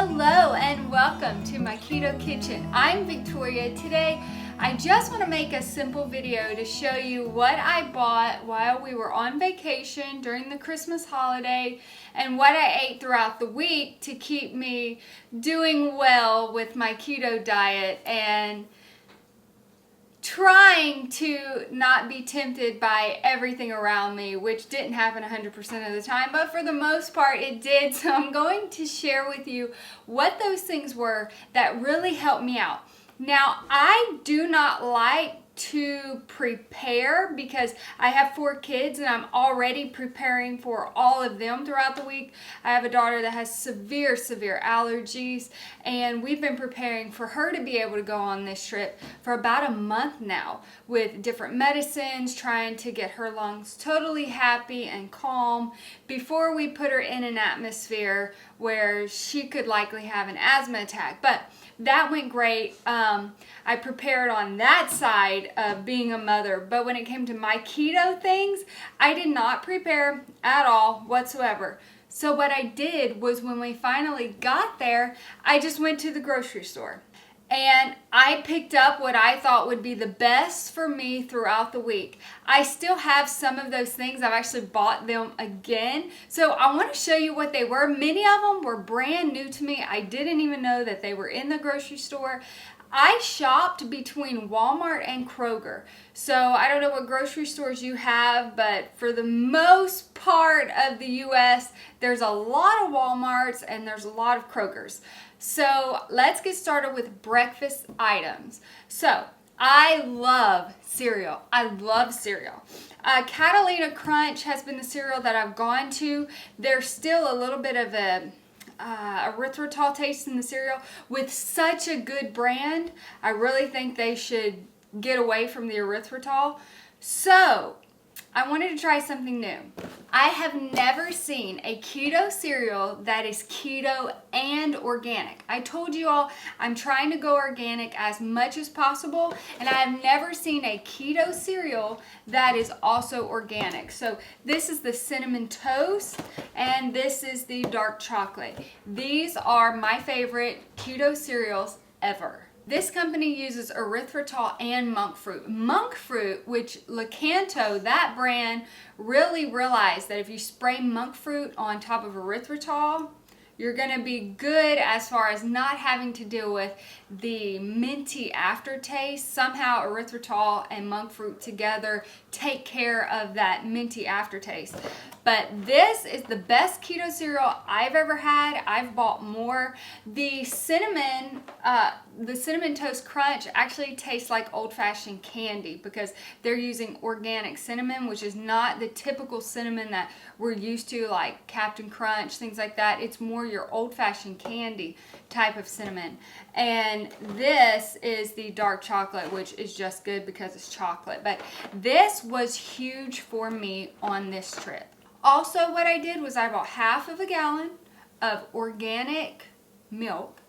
Hello and welcome to my Keto Kitchen. I'm Victoria. Today I just want to make a simple video to show you what I bought while we were on vacation during the Christmas holiday and what I ate throughout the week to keep me doing well with my keto diet and trying to not be tempted by everything around me, which didn't happen 100% of the time, but for the most part it did. So I'm going to share with you what those things were that really helped me out. Now, I do not like to prepare because I have 4 kids and I'm already preparing for all of them throughout the week. I have a daughter that has severe allergies, and we've been preparing for her to be able to go on this trip for about a month now with different medicines, trying to get her lungs totally happy and calm before we put her in an atmosphere where she could likely have an asthma attack. But that went great. I prepared on that side of being a mother, but when it came to my keto things, I did not prepare at all whatsoever. So what I did was, when we finally got there, I just went to the grocery store and I picked up what I thought would be the best for me throughout the week. I still have some of those things. I've actually bought them again. So I want to show you what they were. Many of them were brand new to me. I didn't even know that they were in the grocery store. I shopped between Walmart and Kroger. So I don't know what grocery stores you have, but for the most part of the US, there's a lot of Walmarts and there's a lot of Krogers. So let's get started with breakfast items. So I love cereal. I love cereal. Catalina Crunch has been the cereal that I've gone to. There's still a little bit of a erythritol taste in the cereal. With such a good brand, I really think they should get away from the erythritol. So I wanted to try something new. I have never seen a keto cereal that is keto and organic. I told you all I'm trying to go organic as much as possible, and I have never seen a keto cereal that is also organic. So this is the cinnamon toast and this is the dark chocolate. These are my favorite keto cereals ever. This company uses erythritol and monk fruit. Monk fruit, which Lakanto, that brand, really realized that if you spray monk fruit on top of erythritol, you're going to be good as far as not having to deal with the minty aftertaste. Somehow erythritol and monk fruit together take care of that minty aftertaste. But this is the best keto cereal I've ever had. I've bought more. The cinnamon toast crunch actually tastes like old-fashioned candy because they're using organic cinnamon, which is not the typical cinnamon that we're used to, like Captain Crunch, things like that. It's more your old-fashioned candy type of cinnamon. And this is the dark chocolate, which is just good because it's chocolate. But this was huge for me on this trip. Also, what I did was I bought half of a gallon of organic milk.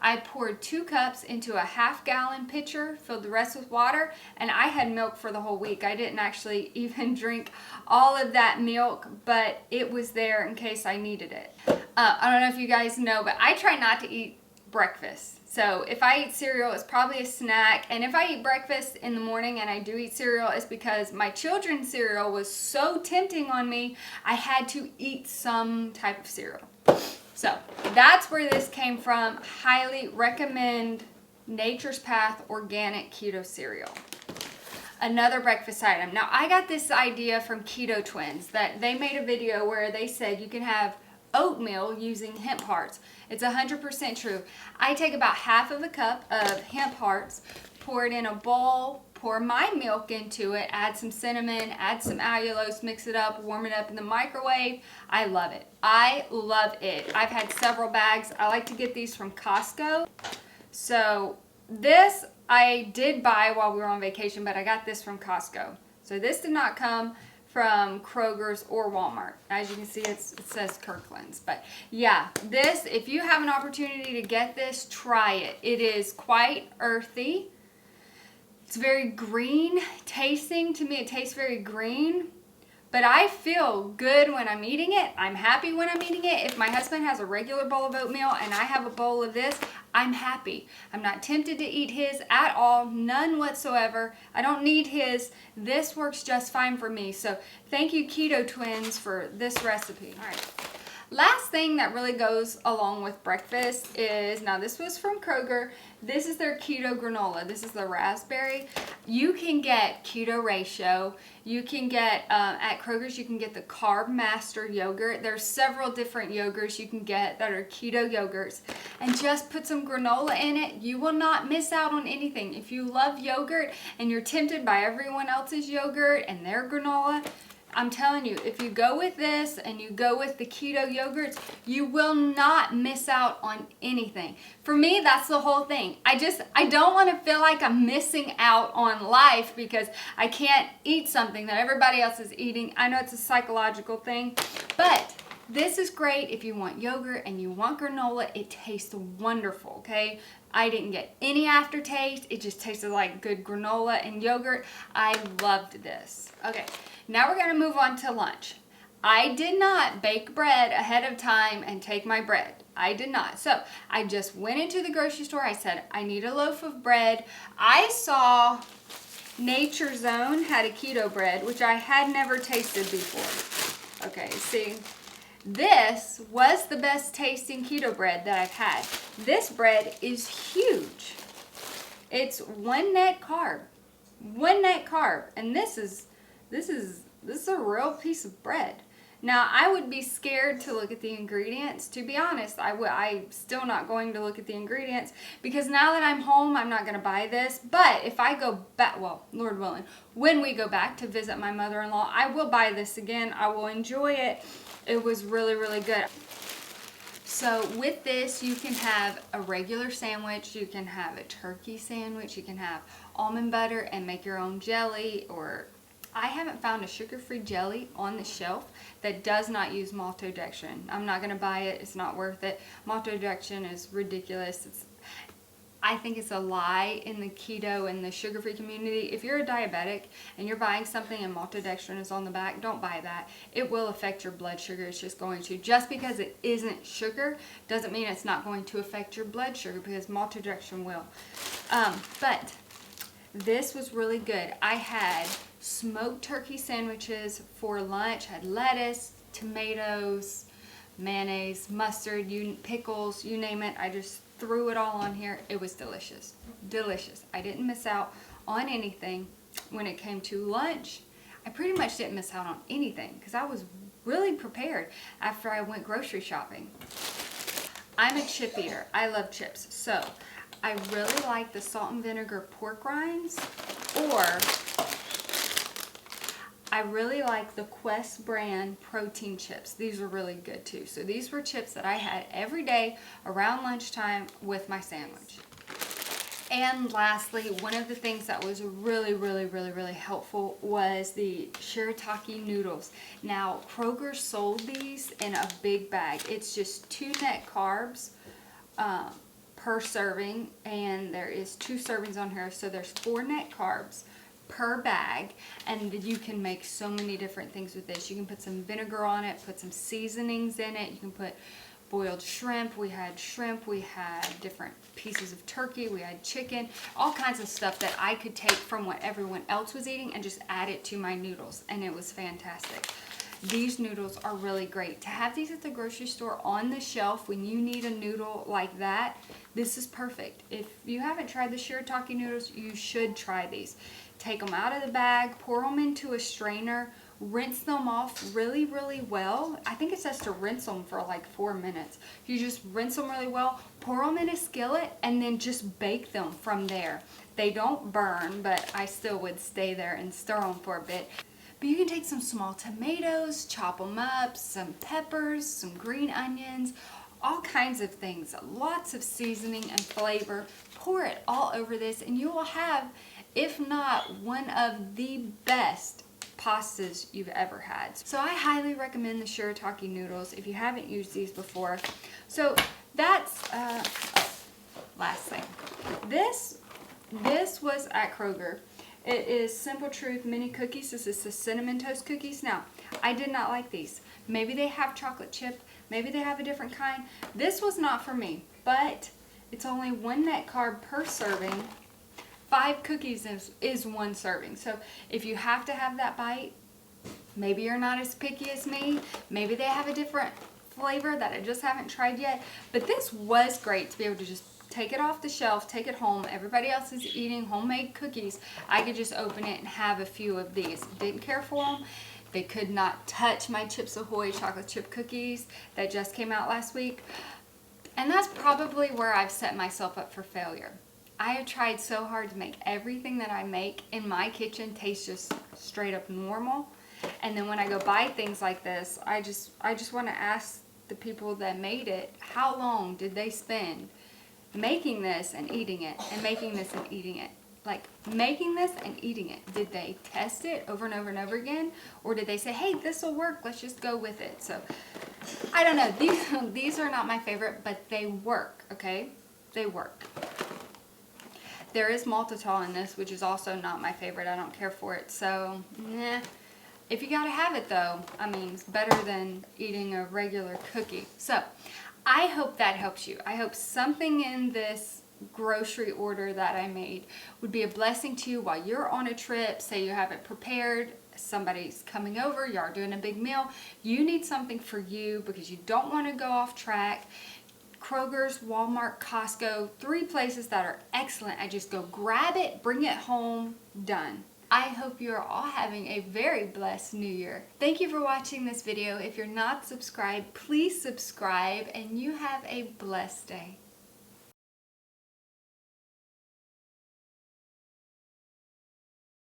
I poured 2 cups into a half-gallon pitcher, filled the rest with water, and I had milk for the whole week. I didn't actually even drink all of that milk, but it was there in case I needed it. I don't know if you guys know, but I try not to eat breakfast. So if I eat cereal, it's probably a snack. And if I eat breakfast in the morning and I do eat cereal, it's because my children's cereal was so tempting on me, I had to eat some type of cereal. So that's where this came from. Highly recommend Nature's Path Organic Keto Cereal. Another breakfast item. Now, I got this idea from Keto Twins that they made a video where they said you can have oatmeal using hemp hearts. It's 100% true. I take about half of a cup of hemp hearts, pour it in a bowl, pour my milk into it, add some cinnamon, add some allulose, mix it up, warm it up in the microwave. I love it. I love it. I've had several bags. I like to get these from Costco. So this I did buy while we were on vacation, but I got this from Costco. So this did not come from Kroger's or Walmart. As you can see, it says Kirkland's. But yeah, this, if you have an opportunity to get this, try it. It is quite earthy. It's very green tasting. To me, it tastes very green, But I feel good when I'm eating it. I'm happy when I'm eating it. If my husband has a regular bowl of oatmeal and I have a bowl of this, I'm happy. I'm not tempted to eat his at all, none whatsoever. I don't need his. This works just fine for me. So thank you, Keto Twins, for this recipe. All right. Last thing that really goes along with breakfast is, now this was from Kroger, this is their keto granola. This is the raspberry. You can get Keto Ratio. You can get, at Kroger's, you can get the Carb Master yogurt. There's several different yogurts you can get that are keto yogurts. And just put some granola in it. You will not miss out on anything. If you love yogurt and you're tempted by everyone else's yogurt and their granola, I'm telling you, if you go with this and you go with the keto yogurts, you will not miss out on anything. For me, that's the whole thing. I don't want to feel like I'm missing out on life because I can't eat something that everybody else is eating. I know it's a psychological thing, but this is great if you want yogurt and you want granola. It tastes wonderful, okay? I didn't get any aftertaste. It just tasted like good granola and yogurt. I loved this. Okay, now we're going to move on to lunch. I did not bake bread ahead of time and take my bread. I did not. So I just went into the grocery store. I said, I need a loaf of bread. I saw Nature's Own had a keto bread, which I had never tasted before. Okay, see. This was the best tasting keto bread that I've had. This bread is huge. It's one net carb. One net carb. And this is a real piece of bread. Now, I would be scared to look at the ingredients. To be honest, I'm still not going to look at the ingredients because now that I'm home, I'm not going to buy this. But if I go back, well, Lord willing, when we go back to visit my mother-in-law, I will buy this again. I will enjoy it. It was really, really good. So with this, you can have a regular sandwich, you can have a turkey sandwich, you can have almond butter and make your own jelly, or I haven't found a sugar-free jelly on the shelf that does not use maltodextrin. I'm not going to buy it. It's not worth it. Maltodextrin is ridiculous. I think it's a lie in the keto and the sugar-free community. If you're a diabetic and you're buying something and maltodextrin is on the back, don't buy that. It will affect your blood sugar. It's just going to. Just because it isn't sugar doesn't mean it's not going to affect your blood sugar, because maltodextrin will. But this was really good. I had smoked turkey sandwiches for lunch. Had lettuce, tomatoes, mayonnaise, mustard, pickles, you name it. I just threw it all on here. It was delicious. Delicious. I didn't miss out on anything. When it came to lunch, I pretty much didn't miss out on anything because I was really prepared after I went grocery shopping. I'm a chip eater. I love chips. So I really like the salt and vinegar pork rinds, or I really like the Quest brand protein chips. These are really good too. So these were chips that I had every day around lunchtime with my sandwich. And lastly, one of the things that was really helpful was the Shiitake noodles. Now, Kroger sold these in a big bag. It's just 2 net carbs per serving, and there is 2 servings on here, so there's 4 net carbs per bag, and you can make so many different things with this. You can put some vinegar on it, put some seasonings in it. You can put boiled shrimp. We had different pieces of turkey. We had chicken, all kinds of stuff that I could take from what everyone else was eating and just add it to my noodles, and it was fantastic. These noodles are really great. To have these at the grocery store on the shelf when you need a noodle like that, this is perfect. If you haven't tried the Shiitake noodles, you should try these. Take them out of the bag, pour them into a strainer, rinse them off really well. I think it says to rinse them for like 4 minutes. You just rinse them really well, pour them in a skillet, and then just bake them from there. They don't burn, but I still would stay there and stir them for a bit. But you can take some small tomatoes, chop them up, some peppers, some green onions, all kinds of things, lots of seasoning and flavor. Pour it all over this, and you will have, if not one of the best pastas you've ever had. So I highly recommend the Shiitake noodles if you haven't used these before. So that's last thing. This was at Kroger. It is Simple Truth mini cookies. This is the cinnamon toast cookies. Now, I did not like these. Maybe they have chocolate chip, maybe they have a different kind. This was not for me, but it's only 1 net carb per serving. 5 cookies is 1 serving. So if you have to have that bite, maybe you're not as picky as me. Maybe they have a different flavor that I just haven't tried yet. But this was great to be able to just take it off the shelf, take it home. Everybody else is eating homemade cookies. I could just open it and have a few of these. Didn't care for them. They could not touch my Chips Ahoy chocolate chip cookies that just came out last week. And that's probably where I've set myself up for failure. I have tried so hard to make everything that I make in my kitchen taste just straight up normal. And then when I go buy things like this, I just want to ask the people that made it, how long did they spend making this and eating it, and making this and eating it? Like, making this and eating it. Did they test it over and over and over again? Or did they say, hey, this will work, let's just go with it? So, I don't know. These are not my favorite, but they work, okay? They work. There is maltitol in this, which is also not my favorite. I don't care for it. So, nah. If you gotta have it though, I mean, it's better than eating a regular cookie. So, I hope that helps you. I hope something in this grocery order that I made would be a blessing to you while you're on a trip. Say you have it prepared, somebody's coming over, you are doing a big meal. You need something for you because you don't want to go off track. Kroger's, Walmart, Costco, 3 places that are excellent. I just go grab it, bring it home, done. I hope you are all having a very blessed new year. Thank you for watching this video. If you're not subscribed, please subscribe, and you have a blessed day.